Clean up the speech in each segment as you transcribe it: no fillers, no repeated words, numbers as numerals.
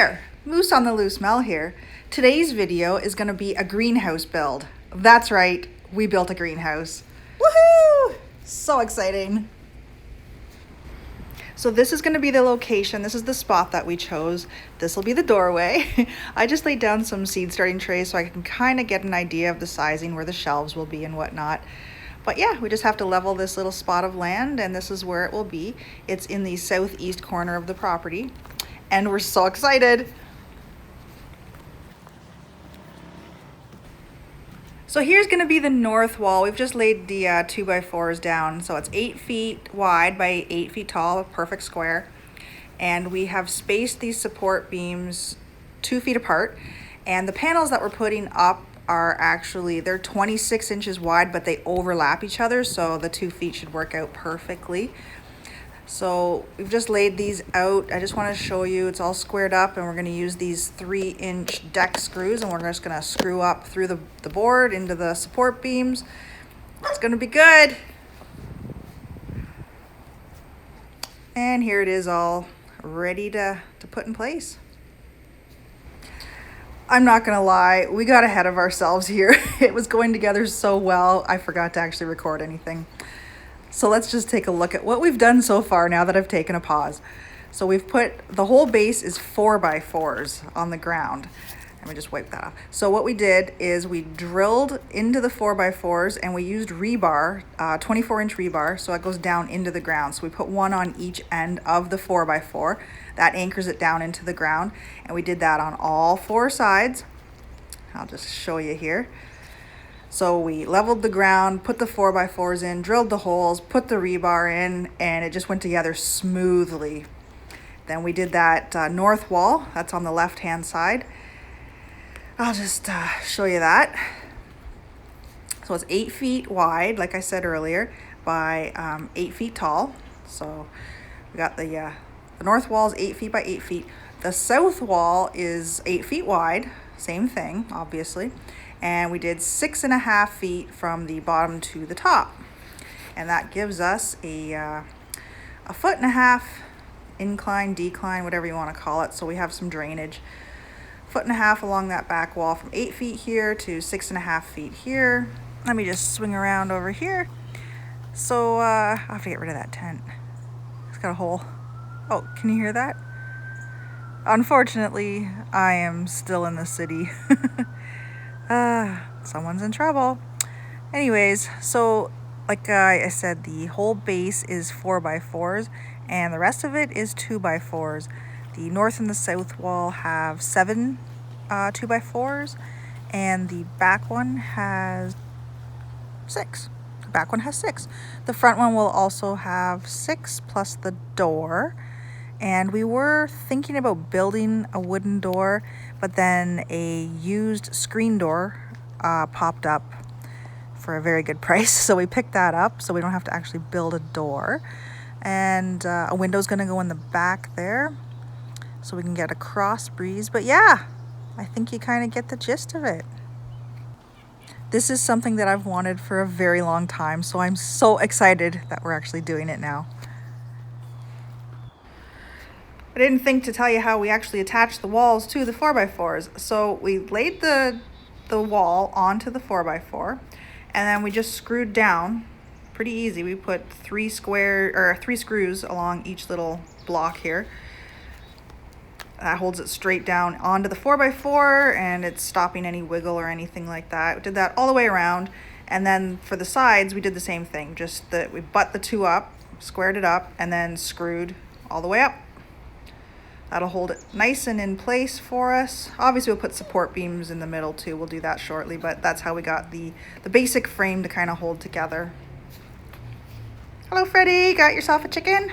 there, Moose on the Loose Mel here. Today's video is going to be a greenhouse build. That's right, we built a greenhouse. Woohoo! So exciting. So this is going to be the location. This is the spot that we chose. This will be the doorway. I just laid down some seed starting trays so I can kind of get an idea of the sizing, where the shelves will be and whatnot. But yeah, we just have to level this little spot of land, and this is where it will be. It's in the southeast corner of the property, and we're so excited. So here's going to be the north wall. We've just laid the 2x4s down. So it's 8 feet wide by 8 feet tall, a perfect square. And we have spaced these support beams 2 feet apart. And the panels that we're putting up are actually, they're 26 inches wide, but they overlap each other. So the 2 feet should work out perfectly. So we've just laid these out. I just want to show you it's all squared up, and we're going to use these 3-inch deck screws, and we're just going to screw up through the board into the support beams. It's going to be good. And here it is, all ready to put in place. I'm not going to lie, we got ahead of ourselves here. It was going together so well, I forgot to actually record anything. So let's just take a look at what we've done so far now that I've taken a pause. So we've put, the whole base is 4x4s on the ground. Let me just wipe that off. So what we did is we drilled into the 4x4s, and we used rebar, 24-inch rebar, so it goes down into the ground. So we put one on each end of the 4x4. That anchors it down into the ground, and we did that on all 4 sides. I'll just show you here. So we leveled the ground, put the 4x4s in, drilled the holes, put the rebar in, and it just went together smoothly. Then we did that north wall, that's on the left-hand side. I'll just show you that. So it's 8 feet wide, like I said earlier, by 8 feet tall. So we got the north wall is 8 feet by 8 feet. The south wall is 8 feet wide, same thing, obviously. And we did 6.5 feet from the bottom to the top. And that gives us a 1.5 foot incline, decline, whatever you want to call it. So we have some drainage. 1.5 foot along that back wall from 8 feet here to 6.5 feet here. Let me just swing around over here. So I'll have to get rid of that tent. It's got a hole. Oh, can you hear that? Unfortunately, I am still in the city. Someone's in trouble. Anyways, so like I said, the whole base is 4x4s, and the rest of it is 2x4s. The north and the south wall have 7 2x4s, and the back one has 6. The back one has 6. The front one will also have 6 plus the door. And we were thinking about building a wooden door, but then a used screen door popped up for a very good price. So we picked that up so we don't have to actually build a door. And a window's gonna go in the back there so we can get a cross breeze. But yeah, I think you kind of get the gist of it. This is something that I've wanted for a very long time, so I'm so excited that we're actually doing it now. I didn't think to tell you how we actually attached the walls to the 4x4s. So we laid the wall onto the 4x4, and then we just screwed down. Pretty easy. We put 3 screws along each little block here. That holds it straight down onto the 4x4, and it's stopping any wiggle or anything like that. We did that all the way around, and then for the sides we did the same thing. Just that we butt the 2 up, squared it up, and then screwed all the way up. That'll hold it nice and in place for us. Obviously, we'll put support beams in the middle too. We'll do that shortly, but that's how we got the basic frame to kind of hold together. Hello, Freddie. Got yourself a chicken?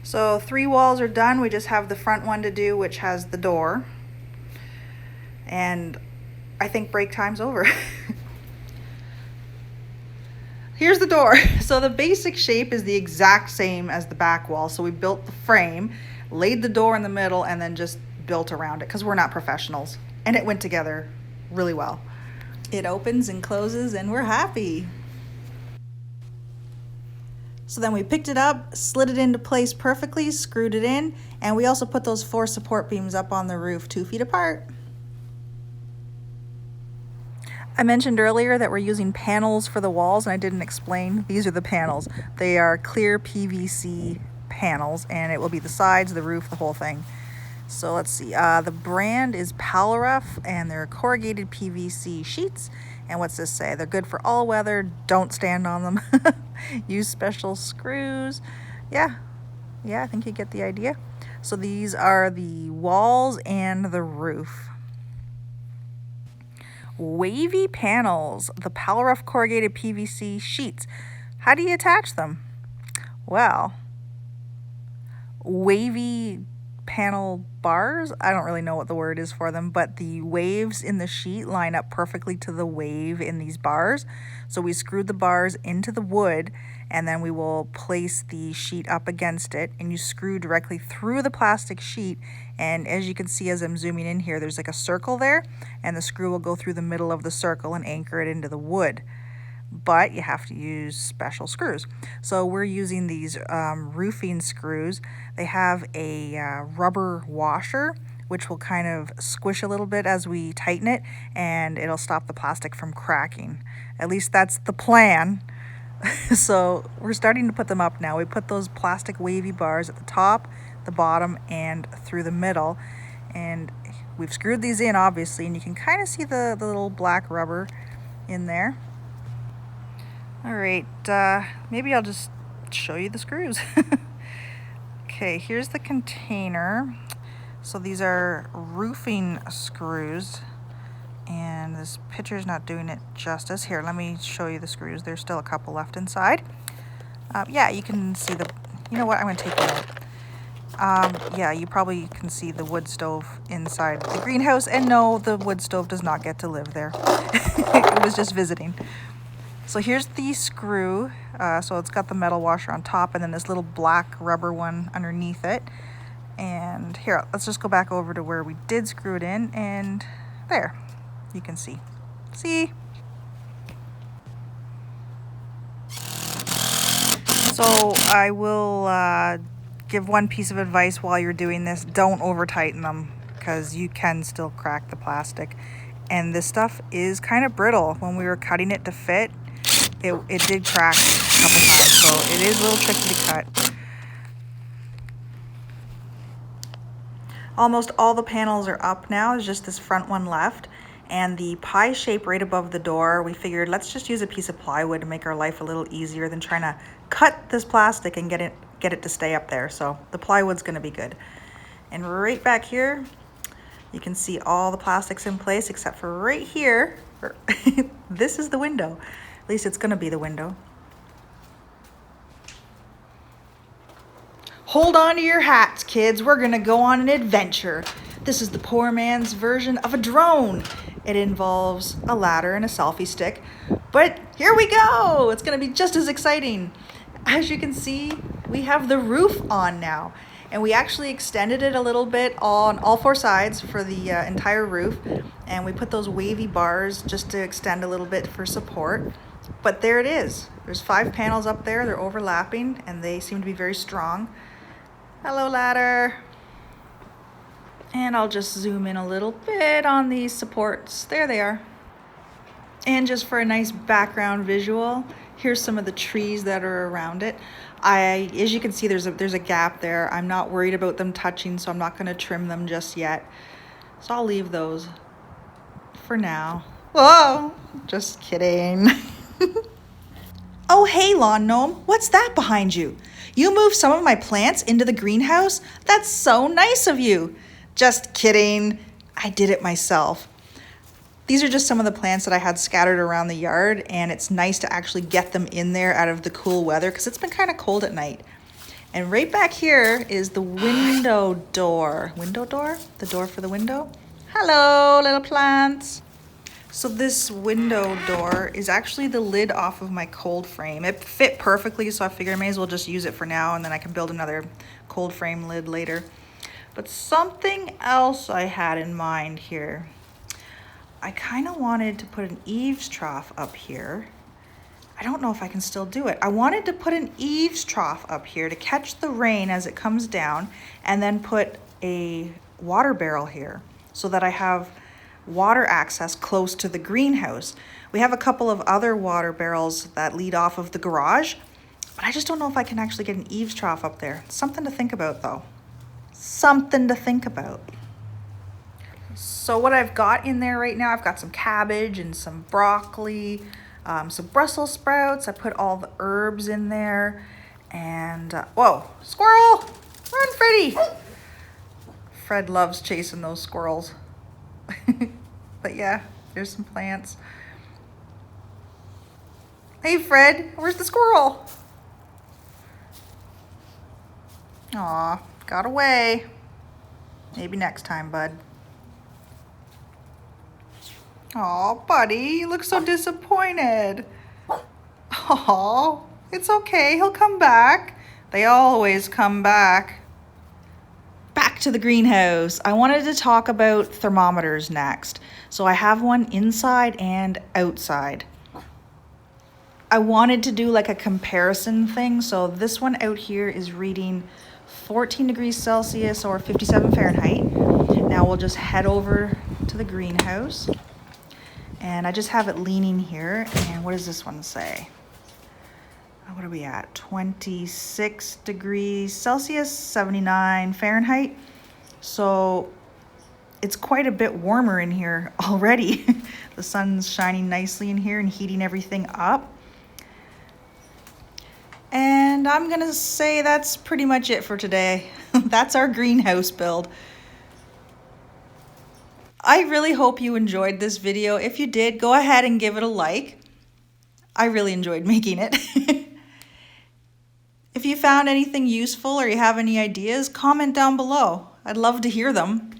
So 3 walls are done. We just have the front one to do, which has the door. And I think break time's over. Here's the door. So the basic shape is the exact same as the back wall. So we built the frame, laid the door in the middle, and then just built around it because we're not professionals. And it went together really well. It opens and closes, and we're happy. So then we picked it up, slid it into place perfectly, screwed it in, and we also put those 4 support beams up on the roof 2 feet apart. I mentioned earlier that we're using panels for the walls, and I didn't explain. These are the panels. They are clear PVC panels, and it will be the sides, the roof, the whole thing. So let's see, the brand is Palrough, and they're corrugated PVC sheets. And what's this say? They're good for all weather, don't stand on them. Use special screws. Yeah, I think you get the idea. So these are the walls and the roof. Wavy panels, the Palrough corrugated PVC sheets. How do you attach them? Well, wavy panel bars, I don't really know what the word is for them, but the waves in the sheet line up perfectly to the wave in these bars. So we screwed the bars into the wood, and then we will place the sheet up against it, and you screw directly through the plastic sheet. And as you can see, as I'm zooming in here, there's like a circle there, and the screw will go through the middle of the circle and anchor it into the wood. But you have to use special screws. So we're using these roofing screws. They have a rubber washer, which will kind of squish a little bit as we tighten it, and it'll stop the plastic from cracking. At least that's the plan. So we're starting to put them up now. We put those plastic wavy bars at the top, the bottom, and through the middle. And we've screwed these in, obviously, and you can kind of see the little black rubber in there. All right, maybe I'll just show you the screws. Okay, here's the container. So these are roofing screws, and this picture's not doing it justice. Here, let me show you the screws. There's still a couple left inside. Yeah, you can see the, you know what, I'm gonna take it out. Yeah, you probably can see the wood stove inside the greenhouse, and no, the wood stove does not get to live there. It was just visiting. So here's the screw. So it's got the metal washer on top, and then this little black rubber one underneath it. And here, let's just go back over to where we did screw it in, and there, you can see. See? So I will give one piece of advice while you're doing this. Don't over tighten them, because you can still crack the plastic. And this stuff is kind of brittle. When we were cutting it to fit, it did crack a couple times, so it is a little tricky to cut. Almost all the panels are up now. There's just this front one left. And the pie shape right above the door, we figured let's just use a piece of plywood to make our life a little easier than trying to cut this plastic and get it to stay up there. So the plywood's gonna be good. And right back here, you can see all the plastics in place except for right here. This is the window. At least it's gonna be the window. Hold on to your hats, kids. We're gonna go on an adventure. This is the poor man's version of a drone. It involves a ladder and a selfie stick, but here we go. It's gonna be just as exciting. As you can see, we have the roof on now, and we actually extended it a little bit on all 4 sides for the entire roof, and we put those wavy bars just to extend a little bit for support. But there it is. There's 5 panels up there. They're overlapping, and they seem to be very strong. Hello, ladder. And I'll just zoom in a little bit on these supports. There they are. And just for a nice background visual, here's some of the trees that are around it. As you can see, there's a gap there. I'm not worried about them touching, so I'm not gonna trim them just yet. So I'll leave those for now. Whoa, just kidding. Oh, hey, lawn gnome, what's that behind you? You moved some of my plants into the greenhouse? That's so nice of you. Just kidding. I did it myself. These are just some of the plants that I had scattered around the yard, and it's nice to actually get them in there out of the cool weather because it's been kind of cold at night. And right back here is the window door. Window door? The door for the window? Hello, little plants. So this window door is actually the lid off of my cold frame. It fit perfectly, so I figured I may as well just use it for now, and then I can build another cold frame lid later. But something else I had in mind here. I kind of wanted to put an eaves trough up here. I don't know if I can still do it. I wanted to put an eaves trough up here to catch the rain as it comes down, and then put a water barrel here so that I have water access close to the greenhouse. We have a couple of other water barrels that lead off of the garage, but I just don't know if I can actually get an eaves trough up there. Something to think about though. Something to think about. So what I've got in there right now, I've got some cabbage and some broccoli, some Brussels sprouts. I put all the herbs in there, and whoa, squirrel! Run, Freddy! Fred loves chasing those squirrels. But yeah, there's some plants. Hey Fred, where's the squirrel? Aw, got away. Maybe next time, bud. Aw, buddy, you look so disappointed. Aw, it's okay, he'll come back. They always come back. Back to the greenhouse. I wanted to talk about thermometers next. So I have one inside and outside. I wanted to do like a comparison thing. So this one out here is reading 14 degrees Celsius or 57 Fahrenheit. Now we'll just head over to the greenhouse. And I just have it leaning here. And what does this one say? What are we at? 26 degrees Celsius, 79 Fahrenheit. So it's quite a bit warmer in here already. The sun's shining nicely in here and heating everything up. And I'm gonna say that's pretty much it for today. That's our greenhouse build. I really hope you enjoyed this video. If you did, go ahead and give it a like. I really enjoyed making it. If you found anything useful or you have any ideas, comment down below. I'd love to hear them.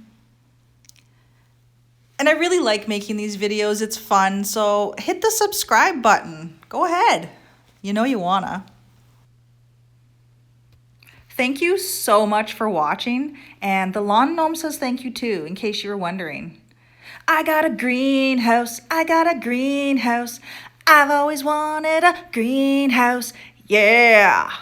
And I really like making these videos. It's fun, so hit the subscribe button. Go ahead. You know you wanna. Thank you so much for watching, and the lawn gnome says thank you too, in case you were wondering. I got a greenhouse, I got a greenhouse. I've always wanted a greenhouse, yeah.